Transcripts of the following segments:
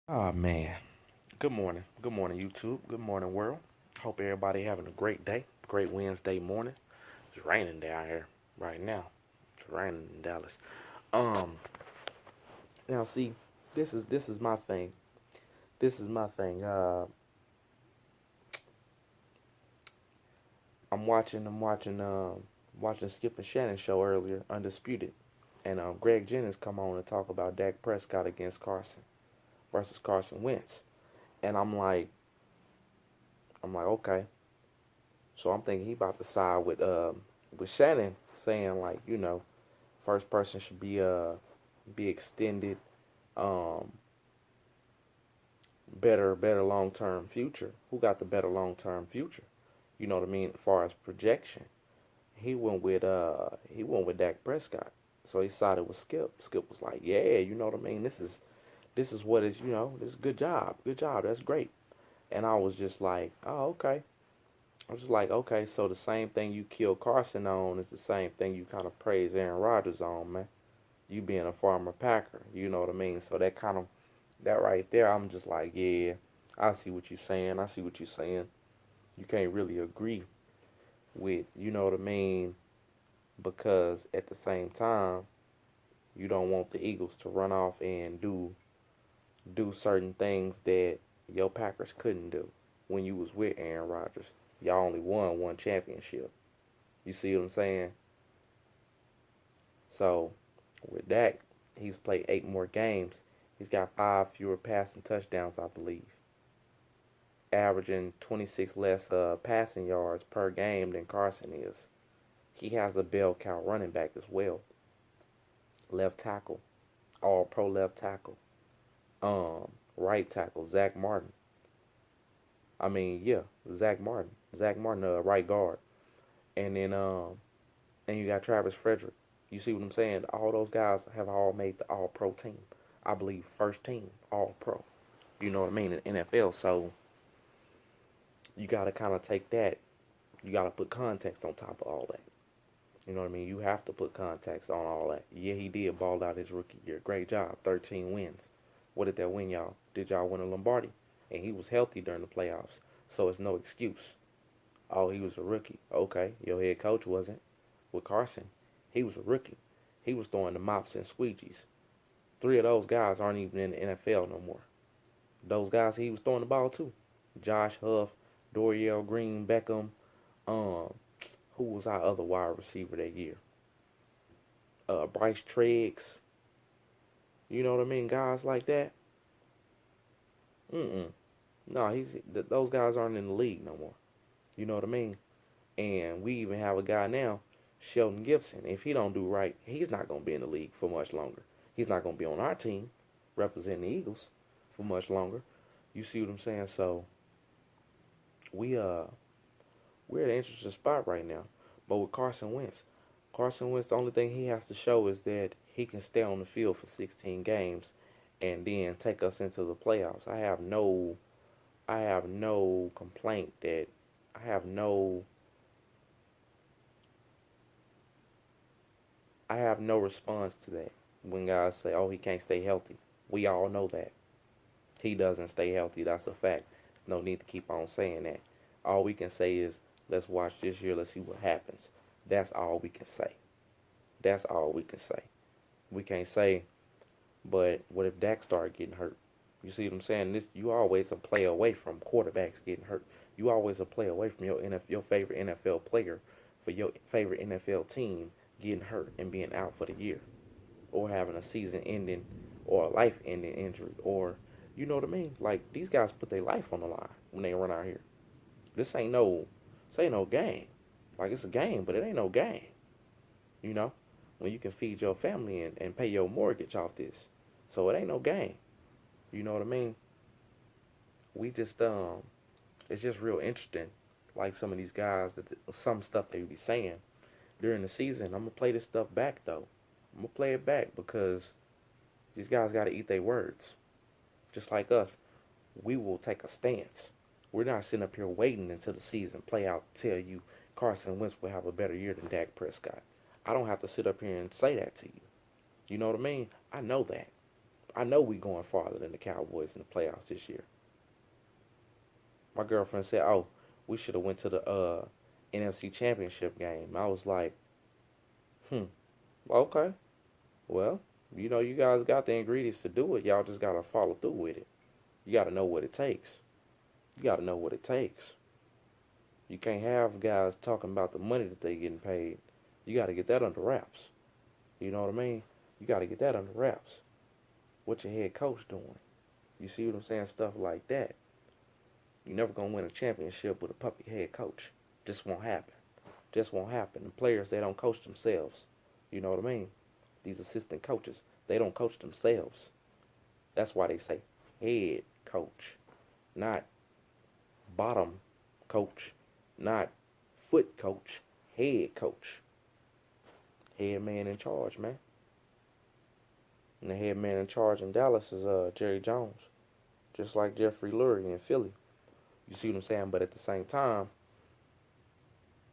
Oh man. Good morning. Good morning, YouTube. Good morning, world. Hope everybody having a great day. Great Wednesday morning. It's raining down here right now. It's raining in Dallas. Um now see, this is my thing. This is my thing. I'm watching Skip and Shannon show earlier, Undisputed. And Greg Jennings come on and talk about Dak Prescott against Carson versus Carson Wentz. And I'm like, okay. So I'm thinking he about to side with Shannon, saying like, first person should be extended, um, better long term future. Who got the better long term future? You know what I mean? As far as projection, he went with Dak Prescott. So he sided with Skip. Skip was like, yeah, you know what I mean. This is what is this is good job, that's great. And I was just like, oh okay. I was just like, okay, so the same thing you kill Carson on is the same thing you kind of praise Aaron Rodgers on, man. You being a former Packer, you know what I mean? So that right there, I'm just like, yeah, I see what you're saying. I see what you're saying. You can't really agree with, you know what I mean? Because at the same time, you don't want the Eagles to run off and do certain things that your Packers couldn't do when you was with Aaron Rodgers. Y'all only won one championship. You see what I'm saying? So with Dak, he's played 8 more games. He's got 5 fewer passing touchdowns, I believe, averaging 26 less passing yards per game than Carson is. He has a bell cow running back as well, left tackle, all pro left tackle, right tackle Zach Martin. I mean, yeah, Zach Martin, right guard, and then and you got Travis Frederick. You see what I'm saying? All those guys have all made the All Pro team. I believe first team All Pro. You know what I mean in NFL. So you got to kind of take that. You got to put context on top of all that. You know what I mean? You have to put context on all that. Yeah, he did ball out his rookie year. Great job. 13 wins. What did that win y'all? Did y'all win a Lombardi? And he was healthy during the playoffs. So it's no excuse. Oh, he was a rookie. Okay, your head coach wasn't. With Carson, he was a rookie. He was throwing the mops and squeegees. Three of those guys aren't even in the NFL no more. Those guys he was throwing the ball to. Josh Huff, Dorial Green, Beckham. Um, who was our other wide receiver that year? Bryce Treggs. You know what I mean? Guys like that. Mm-mm. No, those guys aren't in the league no more. You know what I mean? And we even have a guy now, Sheldon Gibson. If he don't do right, he's not gonna be in the league for much longer. He's not gonna be on our team representing the Eagles for much longer. You see what I'm saying? So we we're at an interesting spot right now. But with Carson Wentz, the only thing he has to show is that he can stay on the field for 16 games and then take us into the playoffs. I have no complaint that I have no I have no response to that when guys say, "Oh, he can't stay healthy." We all know that he doesn't stay healthy. That's a fact. There's no need to keep on saying that. All we can say is, "Let's watch this year. Let's see what happens." That's all we can say. That's all we can say. We can't say, "But what if Dak started getting hurt?" You see what I'm saying? This you always a play away from quarterbacks getting hurt. You always a play away from your favorite NFL player for your favorite NFL team getting hurt and being out for the year, or having a season ending or a life ending injury, or you know what I mean? Like these guys put their life on the line when they run out here. This ain't no game. Like it's a game, but it ain't no game. You know, when you can feed your family and pay your mortgage off this, so it ain't no game. You know what I mean? We just it's just real interesting. Like some of these guys some stuff they be saying during the season. I'm gonna play this stuff back though. I'm gonna play it back because these guys got to eat their words. Just like us, we will take a stance. We're not sitting up here waiting until the season play out to tell you Carson Wentz will have a better year than Dak Prescott. I don't have to sit up here and say that to you. You know what I mean? I know that. I know we going farther than the Cowboys in the playoffs this year. My girlfriend said, "Oh, we should have went to the NFC Championship game." I was like, "Hmm, okay. Well, you guys got the ingredients to do it. Y'all just gotta follow through with it. You gotta know what it takes. You gotta know what it takes. You can't have guys talking about the money that they getting paid. You gotta get that under wraps. You know what I mean? You gotta get that under wraps. What your head coach doing? You see what I'm saying? Stuff like that. You never gonna win a championship with a puppy head coach. Just won't happen. Just won't happen. The players, they don't coach themselves. You know what I mean? These assistant coaches, they don't coach themselves. That's why they say head coach, not bottom coach, not foot coach, head coach. Head man in charge, man. And the head man in charge in Dallas is Jerry Jones, just like Jeffrey Lurie in Philly. You see what I'm saying? But at the same time,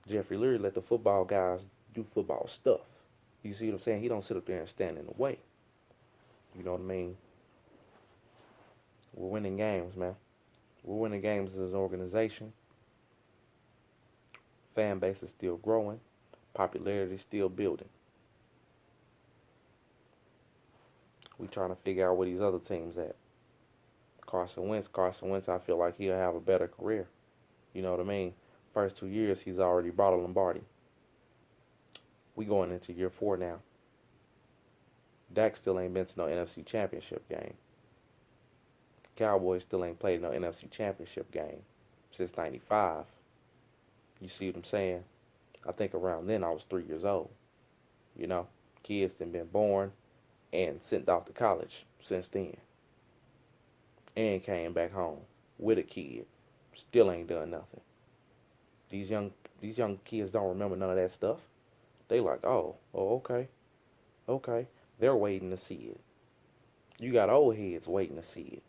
Jeffrey Lurie let the football guys do football stuff. You see what I'm saying? He don't sit up there and stand in the way. You know what I mean? We're winning games, man. We're winning games as an organization. Fan base is still growing. Popularity is still building. We trying to figure out where these other teams at. Carson Wentz, I feel like he'll have a better career. You know what I mean? First 2 years, he's already brought a Lombardi. We going into year 4 now. Dak still ain't been to no NFC Championship game. Cowboys still ain't played no NFC Championship game since '95. You see what I'm saying? I think around then I was 3 years old. You know, kids done been born and sent off to college since then. And came back home with a kid. Still ain't done nothing. These young kids don't remember none of that stuff. They like, oh, okay. They're waiting to see it. You got old heads waiting to see it.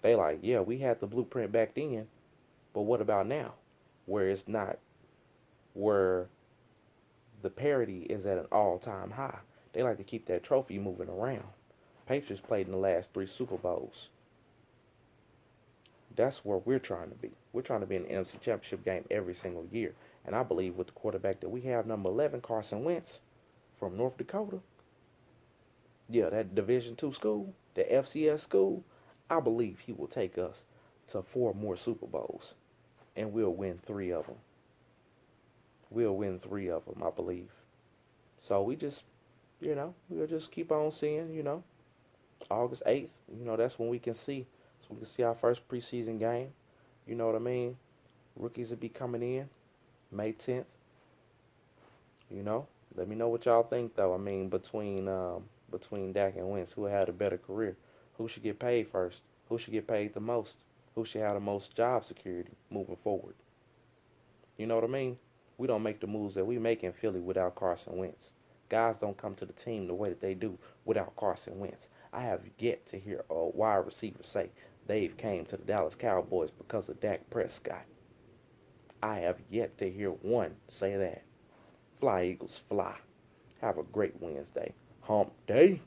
They like, yeah, we had the blueprint back then, but what about now? Where it's not, where the parity is at an all-time high. They like to keep that trophy moving around. Patriots played in the last 3 Super Bowls. That's where we're trying to be. We're trying to be in the NFC Championship game every single year. And I believe with the quarterback that we have, number 11, Carson Wentz, from North Dakota, yeah, that Division II school, the FCS school, I believe he will take us to 4 more Super Bowls. And we'll win 3 of them. We'll win 3 of them, I believe. So we just, we'll just keep on seeing, August 8th, that's when we can see. So we can see our first preseason game. You know what I mean? Rookies will be coming in May 10th. Let me know what y'all think, though. I mean, between Dak and Wentz, who had a better career? Who should get paid first? Who should get paid the most? Who should have the most job security moving forward? You know what I mean? We don't make the moves that we make in Philly without Carson Wentz. Guys don't come to the team the way that they do without Carson Wentz. I have yet to hear a wide receiver say they've came to the Dallas Cowboys because of Dak Prescott. I have yet to hear one say that. Fly, Eagles, fly. Have a great Wednesday. Hump day.